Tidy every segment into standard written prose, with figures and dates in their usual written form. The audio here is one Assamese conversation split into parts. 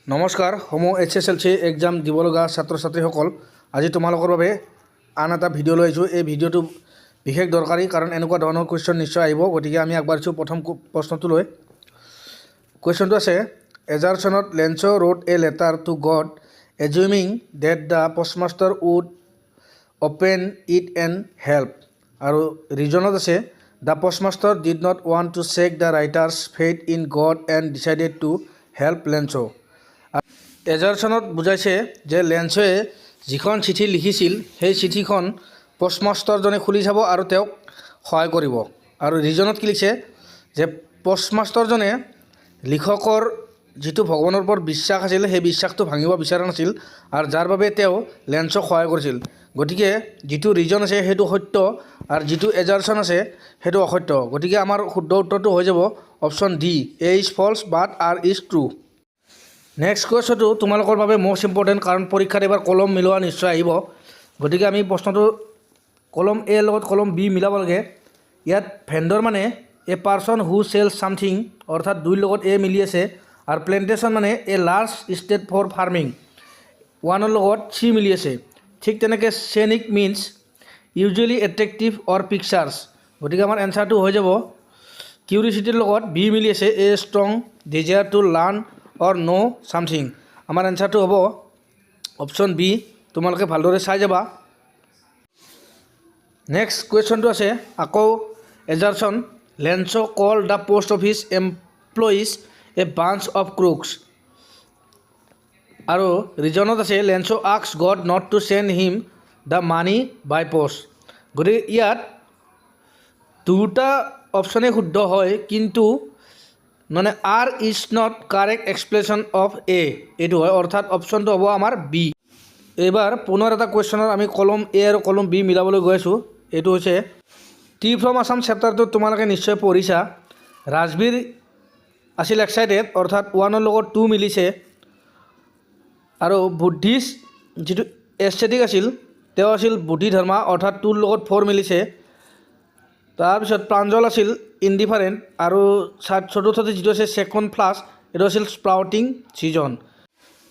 নমস্কাৰ সমূহ HSLC এক্সাম দিব লগা ছাত্ৰ ছাত্ৰীসকল আজি তোমালোকৰ বাবে আন এটা ভিডিঅ' লৈ আহিছোঁ। এই ভিডিঅ'টো বিশেষ দৰকাৰী কাৰণ এনেকুৱা ধৰণৰ কুৱেশ্যন নিশ্চয় আহিব। গতিকে আমি আগবাঢ়িছোঁ প্ৰথম প্ৰশ্নটো লৈ। কুৱেশ্যনটো আছে এজাৰছনত Lencho' wrote a letter to God assuming that the postmaster would open it and help. আৰু ৰিজনত আছে the postmaster did not want to check the writer's faith in God and decided to help Lencho'. এজাৰছনত বুজাইছে যে লেঞ্চয়ে যিখন চিঠি লিখিছিল সেই চিঠিখন পষ্টমাষ্টাৰজনে খুলি চাব আৰু তেওঁক সহায় কৰিব। আৰু ৰিজনত কি লিখিছে যে পষ্টমাষ্টাৰজনে লিখকৰ যিটো ভগৱানৰ ওপৰত বিশ্বাস আছিল সেই বিশ্বাসটো ভাঙিব বিচৰা নাছিল আৰু যাৰ বাবে তেওঁ লেঞ্চক সহায় কৰিছিল। গতিকে যিটো ৰিজন আছে সেইটো সত্য আৰু যিটো এজাৰছন আছে সেইটো অসত্য। গতিকে আমাৰ শুদ্ধ উত্তৰটো হৈ যাব option D, A is false but R is true. Next কুৱেশ্যনটো তোমালোকৰ বাবে মষ্ট ইম্পৰ্টেণ্ট কাৰণ পৰীক্ষাত এবাৰ কলম মিলোৱা নিশ্চয় আহিব। গতিকে আমি প্ৰশ্নটো কলম এ লগত কলম বি মিলাব লাগে। ইয়াত ভেণ্ডৰ মানে a person who sell something অৰ্থাৎ দুইৰ লগত এ মিলি আছে আৰু প্লেণ্টেশ্যন মানে a large estate for farming ওৱানৰ লগত চি মিলি আছে। ঠিক তেনেকৈ scenic means usually attractive or pictures. গতিকে আমাৰ এনচাৰটো হৈ যাব কিউৰিচিটিৰ লগত বি মিলি আছে a strong desire to learn or know' something. আমাৰ এনচাৰটো হ'ব অপশ্যন বি। তোমালোকে ভালদৰে চাই যাবা। নেক্সট কুৱেশ্যনটো আছে আকৌ assertion Lencho called the post office employees a bunch of crooks. আৰু ৰিজনত আছে Lencho asked God not to send him the money by post. গতিকে ইয়াত দুটা অপশ্যনেই শুদ্ধ হয় কিন্তু মানে R is not correct explanation of A এইটো হয় অৰ্থাৎ অপশ্যনটো হ'ব আমাৰ বি। এইবাৰ পুনৰ এটা কুৱেশ্যনত আমি কলম এ আৰু কলম বি মিলাবলৈ গৈ আছোঁ। এইটো হৈছে টি ফ্ৰম আছাম চেপ্টাৰটোত তোমালোকে নিশ্চয় পঢ়িছা। ৰাজবীৰ আছিল এক্সাইটেড অৰ্থাৎ ওৱানৰ লগত টু মিলিছে আৰু বুদ্ধিষ্ট যিটো এস্থেটিক আছিল তেওঁ আছিল বুদ্ধি ধৰ্মা অৰ্থাৎ টুৰ লগত ফ'ৰ মিলিছে। তাৰপিছত প্ৰাঞ্জল আছিল ইনডিফাৰেণ্ট আৰু চতুৰ্থতে যিটো আছে ছেকেণ্ড প্লাছ এইটো আছিল স্প্ৰাউটিং ছিজন।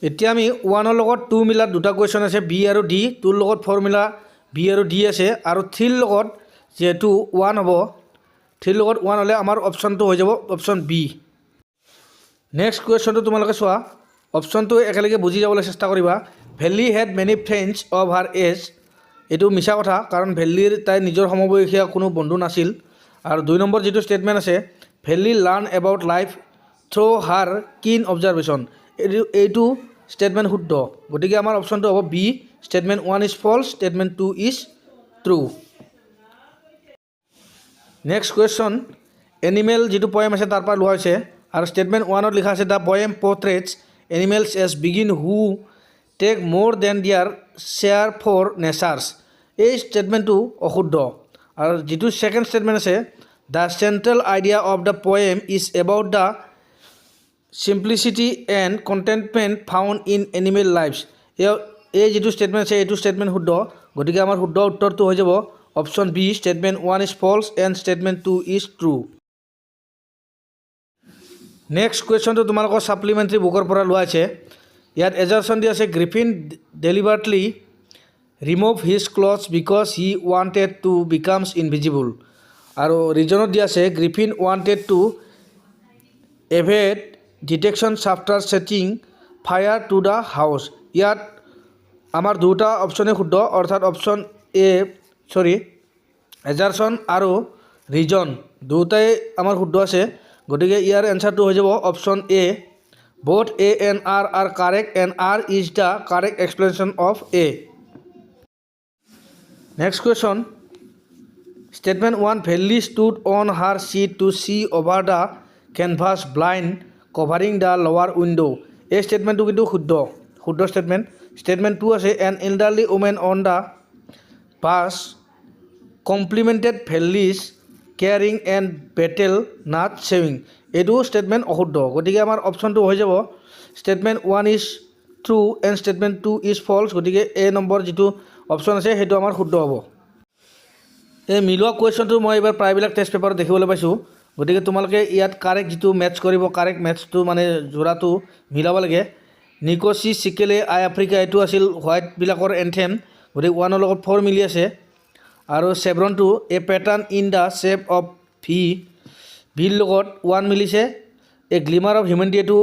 এতিয়া আমি ওৱানৰ লগত টু মিলা দুটা কুৱেশ্যন আছে বি আৰু ডি, টুৰ লগত ফ'ৰ মিলা বি আৰু ডি আছে আৰু থ্ৰীৰ লগত যিহেতু ওৱান হ'ব থ্ৰীৰ লগত ওৱান হ'লে আমাৰ অপশ্যনটো হৈ যাব অপশ্যন বি। নেক্সট কুৱেশ্যনটো তোমালোকে চোৱা। অপশ্যনটো একেলগে বুজি যাবলৈ চেষ্টা কৰিবা। Valli had many friends of her age. এইটো মিছা কথা কাৰণ ভেল্লীৰ তাইৰ নিজৰ সমবয়সীয়া কোনো বন্ধু নাছিল। আৰু দুই নম্বৰ যিটো ষ্টেটমেণ্ট আছে Valli learn about life through her keen observation এইটো ষ্টেটমেণ্ট শুদ্ধ। গতিকে আমাৰ অপশ্যনটো হ'ব B, statement one is false statement two is true. Next question animal যিটো পয়েম আছে তাৰ পৰা লোৱা হৈছে আৰু ষ্টেটমেণ্ট ওৱানত লিখা আছে the poem portrays animals as বিগিন who take more than their share for nature's. এই ষ্টেটমেণ্টটো অশুদ্ধ। আৰু যিটো ছেকেণ্ড ষ্টেটমেণ্ট আছে the central idea of the poem is about the simplicity and contentment found in animal lives. এই যিটো ষ্টেটমেণ্ট আছে এইটো ষ্টেটমেণ্ট শুদ্ধ। গতিকে আমাৰ শুদ্ধ উত্তৰটো হৈ যাব option B, statement one is false and statement two is true. Next কুৱেশ্যনটো তোমালোকৰ ছাপ্লিমেণ্টাৰী বুকৰ পৰা লোৱা হৈছে। ইয়াত এজাৰছন দি আছে Griffin deliberately remove his clothes because he wanted to becomes invisible. আৰু ৰিজনত দি আছে Griffin wanted to avoid detection after setting fire to the house. ইয়াত আমাৰ দুটা অপশ্যনেই শুদ্ধ অৰ্থাৎ অপশ্যন এজাৰছন আৰু ৰিজন দুটাই আমাৰ শুদ্ধ আছে। গতিকে ইয়াৰ এনচাৰটো হৈ যাব option A, both A and R are correct and R is the correct explanation of A. Next question. Statement 1 Valley stood on her seat to see over the canvas blind covering the lower window. A statement to কিন্তু শুদ্ধ statement. Statement 2 আছে an elderly woman on the bus complimented Valley's caring and battle not saving. এইটো ষ্টেটমেণ্ট অশুদ্ধ। গতিকে আমাৰ অপশ্যনটো হৈ যাব statement one is true and statement two is false. গতিকে এ নম্বৰ যিটো অপশ্যন আছে সেইটো আমাৰ শুদ্ধ হ'ব। এই মিলোৱা কুৱেশ্যনটো মই এইবাৰ প্ৰায়বিলাক টেষ্ট পেপাৰত দেখিবলৈ পাইছোঁ। গতিকে তোমালোকে ইয়াত কাৰেক্ট যিটো মেটচ কৰিব কাৰেক্ট মেটচটো মানে যোৰাটো মিলাব লাগে। নিকোচি চিকেলে আই আফ্ৰিকা এইটো আছিল হোৱাইটবিলাকৰ এনথেম, গতিকে 1ৰ লগত 4 মিলি আছে। আৰু চেভৰণটো a pattern in the shape of ভিৰ লগত 1 মিলিছে। এ গ্লিমাৰ অফ হিউমেনিটি এইটো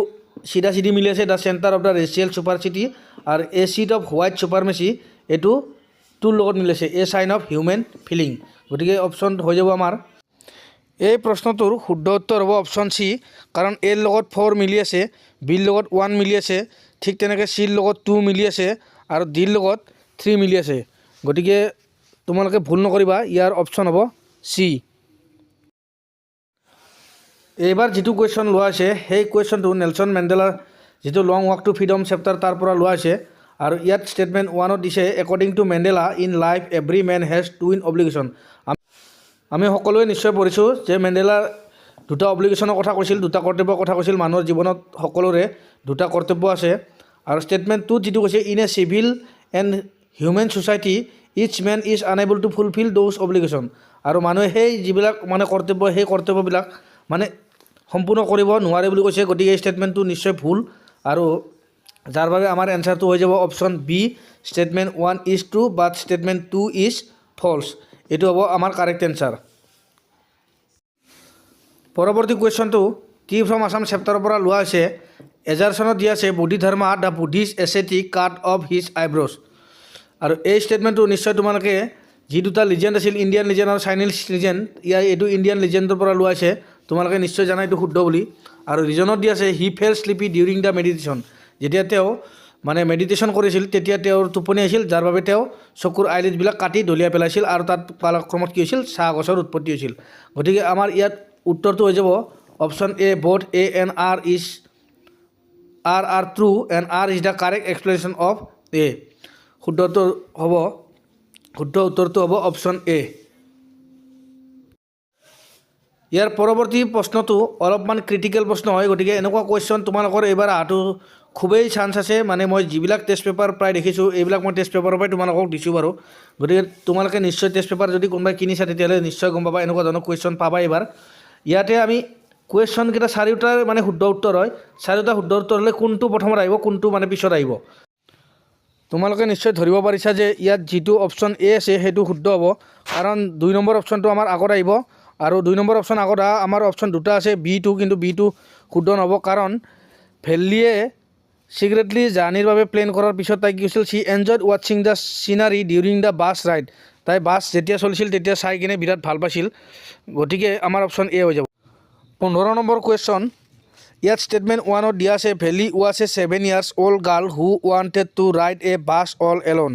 চিধা চিধি মিলি আছে the centre of the racial supremacy. আৰু a seat of white supremacy এইটো 2ৰ লগত মিলিছে a sign of human feeling. গতিকে অপশ্যন হৈ যাব আমাৰ। এই প্ৰশ্নটোৰ শুদ্ধ উত্তৰ হ'ব অপশ্যন চি, কাৰণ এৰ লগত 4 মিলি আছে, বিৰ লগত 1 মিলি আছে, ঠিক তেনেকৈ চিৰ লগত 2 মিলি আছে আৰু ডিৰ লগত 3 মিলি আছে। গতিকে তোমালোকে ভুল নকৰিবা, ইয়াৰ অপশ্যন হ'ব চি। এইবাৰ যিটো কুৱেশ্যন লোৱা হৈছে সেই কুৱেশ্যনটো নেলছন মেণ্ডেলাৰ যিটো long walk to freedom chapter তাৰ পৰা লোৱা হৈছে। আৰু ইয়াত ষ্টেটমেণ্ট 1ত দিছে according to Mandela in life every man has twin obligation. আমি সকলোৱে নিশ্চয় পঢ়িছোঁ যে মেণ্ডেলাৰ দুটা অব্লিগেশ্যনৰ কথা কৈছিল, দুটা কৰ্তব্যৰ কথা কৈছিল। মানুহৰ জীৱনত সকলোৰে দুটা কৰ্তব্য আছে। আৰু ষ্টেটমেণ্ট 2ত যিটো কৈছে in a civil and human society each man is unable to fulfil those obligation. আৰু মানুহে সেই যিবিলাক মানে কৰ্তব্য সেই কৰ্তব্যবিলাক মানে সম্পূৰ্ণ কৰিব নোৱাৰে বুলি কৈছে। গতিকে এই ষ্টেটমেণ্টটো নিশ্চয় ভুল, আৰু যাৰ বাবে আমাৰ এনচাৰটো হৈ যাব option B, statement 1 is true but statement 2 is false. এইটো হ'ব আমাৰ কাৰেক্ট এনচাৰ। পৰৱৰ্তী কুৱেশ্যনটো কি ফ্ৰম আছাম চেপ্টাৰৰ পৰা লোৱা হৈছে। এজাৰচনত দিয়া আছে Bodhidharma the Buddhist ascetic cut off his eyebrows. আৰু এই ষ্টেটমেণ্টটো নিশ্চয় তোমালোকে যি দুটা লিজেণ্ড আছিল, ইণ্ডিয়ান লিজেণ্ড আৰু চাইনিজ লিজেণ্ড, এইটো ইণ্ডিয়ান লিজেণ্ডৰ পৰা লোৱা হৈছে। তোমালোকে নিশ্চয় জানা এইটো শুদ্ধ বুলি। আৰু ৰিজনত দিয়া আছে he fell sleepy during the meditation. যেতিয়া তেওঁ মানে মেডিটেশ্যন কৰিছিল তেতিয়া তেওঁৰ টোপনি আহিছিল, যাৰ বাবে তেওঁ চকুৰ আইলিডবিলাক কাটি দলিয়াই পেলাইছিল আৰু তাত কালক্ৰমত কি হৈছিল, চাহ গছৰ উৎপত্তি হৈছিল। গতিকে আমাৰ ইয়াত উত্তৰটো হৈ যাব option A, both A and R is R true and R is the correct explanation of A. শুদ্ধ উত্তৰটো হ'ব অপশ্যন এ। ইয়াৰ পৰৱৰ্তী প্ৰশ্নটো অলপমান ক্ৰিটিকেল প্ৰশ্ন হয়। গতিকে এনেকুৱা কুৱেশ্যন তোমালোকৰ এইবাৰ অহাটো খুবেই চান্স আছে। মানে মই যিবিলাক টেষ্ট পেপাৰ প্ৰায় দেখিছোঁ এইবিলাক মই টেষ্ট পেপাৰৰ পৰাই তোমালোকক দিছোঁ বাৰু। গতিকে তোমালোকে নিশ্চয় টেষ্ট পেপাৰ যদি কোনোবাই কিনিছা তেতিয়াহ'লে নিশ্চয় গম পাবা এনেকুৱা ধৰণৰ কুৱেশ্যন পাবা এইবাৰ। ইয়াতে আমি কুৱেশ্যনকেইটা চাৰিওটাৰ মানে শুদ্ধ উত্তৰ হয়। চাৰিওটা শুদ্ধ উত্তৰ হ'লে কোনটো প্ৰথমত আহিব, কোনটো মানে পিছত আহিব। তোমালোকে নিশ্চয় ধৰিব পাৰিছা যে ইয়াত যিটো অপশ্যন এ আছে সেইটো শুদ্ধ হ'ব, কাৰণ 2 নম্বৰ অপশ্যনটো আমাৰ আগত আহিব। আৰু 2 নম্বৰ অপশ্যন আগত আমাৰ অপশ্যন দুটা আছে বিটো, কিন্তু বিটো শুদ্ধ নহ'ব, কাৰণ ভেল্লিয়ে চিক্ৰেটলি জাৰ্ণিৰ বাবে প্লেন কৰাৰ পিছত তাই কি হৈছিল, চি এনজয়ড ৱাটছিং the scenery during the bus ride. তাই বাছ যেতিয়া চলিছিল তেতিয়া চাই কিনে বিৰাট ভাল পাইছিল। গতিকে আমাৰ অপশ্যন এ হৈ যাব। 15 নম্বৰ কুৱেশ্যন। ইয়াত ষ্টেটমেণ্ট 1ত দিয়া আছে Valli was a 7 years old girl who wanted to ride a bus all alone.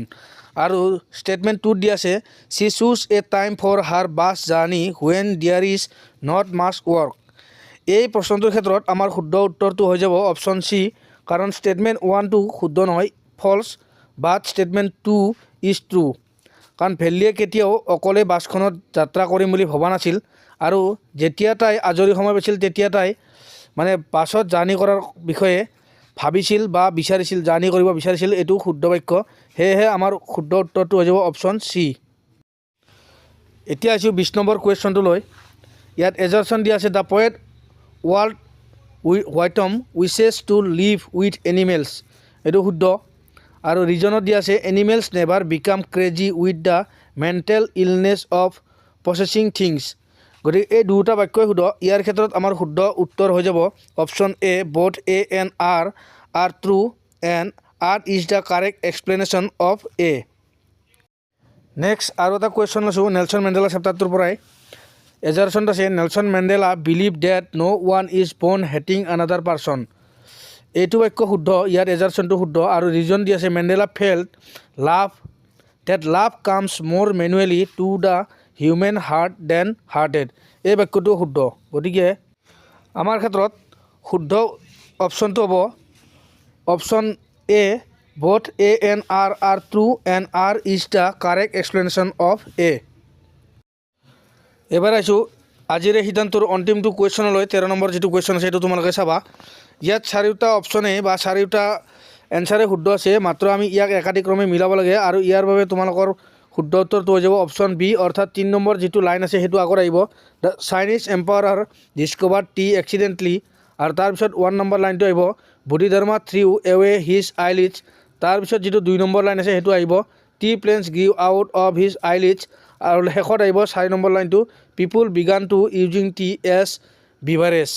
আৰু ষ্টেটমেণ্ট 2ত দিয়া আছে she choose a time for her bus journey when there is not much work. এই প্ৰশ্নটোৰ ক্ষেত্ৰত আমাৰ শুদ্ধ উত্তৰটো হৈ যাব অপশ্যন চি, কাৰণ ষ্টেটমেণ্ট 1টো শুদ্ধ নহয়, false, but statement 2 is true. কাৰণ ভেল্লিয়ে কেতিয়াও অকলে বাছখনত যাত্ৰা কৰিম বুলি ভবা নাছিল, আৰু যেতিয়া তাই আজৰি সময় পাইছিল তেতিয়া তাই মানে বাছত জাৰ্ণি কৰাৰ বিষয়ে ভাবিছিল বা বিচাৰিছিল, জাৰ্ণি কৰিব বিচাৰিছিল। এইটো শুদ্ধ বাক্য, সেয়েহে আমাৰ শুদ্ধ উত্তৰটো হৈ যাব অপশ্যন চি। এতিয়া আহিছোঁ 20 নম্বৰ কুৱেশ্যনটোলৈ। ইয়াত এজাৰচন দিয়া আছে the poet Walt Whitman wishes to live with animals. এইটো শুদ্ধ। আৰু ৰিজনত দিয়া আছে animals never become crazy with the mental illness of processing things. গতিকে এই দুটা বাক্যই শুদ্ধ। ইয়াৰ ক্ষেত্ৰত আমাৰ শুদ্ধ উত্তৰ হৈ যাব option A, both A and R true and R is the correct explanation of A. Next আৰু এটা কুৱেশ্যন লৈছোঁ নেলছন মেণ্ডেলা চেপ্টাৰটোৰ পৰাই। এজাৰচন আছে Nelson Mandela believe that no' one is born hating another person. এইটো বাক্য শুদ্ধ, ইয়াত এজাৰচনটো শুদ্ধ। আৰু ৰিজন দি আছে Mandela felt love comes more manually to the human heart than hatred. এই বাক্যটো শুদ্ধ। গতিকে আমাৰ ক্ষেত্ৰত শুদ্ধ অপশ্যনটো হ'ব option A, both A and R true and R is the correct explanation of A. এবাৰ আহিছোঁ আজিৰ এই সিদ্ধান্তৰ অন্তিমটো কুৱেশ্যনলৈ। 13 নম্বৰ যিটো কুৱেশ্যন আছে সেইটো তোমালোকে চাবা। ইয়াত চাৰিওটা অপশ্যনে বা চাৰিওটা এনচাৰে শুদ্ধ আছে, মাত্ৰ আমি ইয়াক একাধিক্ৰমে মিলাব লাগে। আৰু ইয়াৰ বাবে তোমালোকৰ শুদ্ধ উত্তৰটো হৈ যাব অপশ্যন বি, অৰ্থাৎ 3 নম্বৰ যিটো লাইন আছে সেইটো আগত আহিব। The Chinese empire discovered tea accidentally. আৰু তাৰপিছত 1 নম্বৰ লাইনটো আহিব বডিধৰ্মা থ্ৰিউ এৱে হিজ আইলিডছ। তাৰপিছত যিটো 2 নম্বৰ লাইন আছে সেইটো আহিব the planes give out of his eyelids. আৰু শেষত আহিব 4 নম্বৰ লাইনটো people began to using tea as beverage.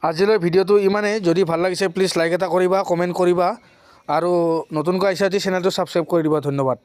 আজিলৈ ভিডিঅ'টো ইমানেই। যদি ভাল লাগিছে প্লিজ লাইক এটা কৰিবা, কমেণ্ট কৰিবা আৰু নতুনকৈ আহিছা যদি চেনেলটো ছাবস্ক্ৰাইব কৰি দিবা। ধন্যবাদ।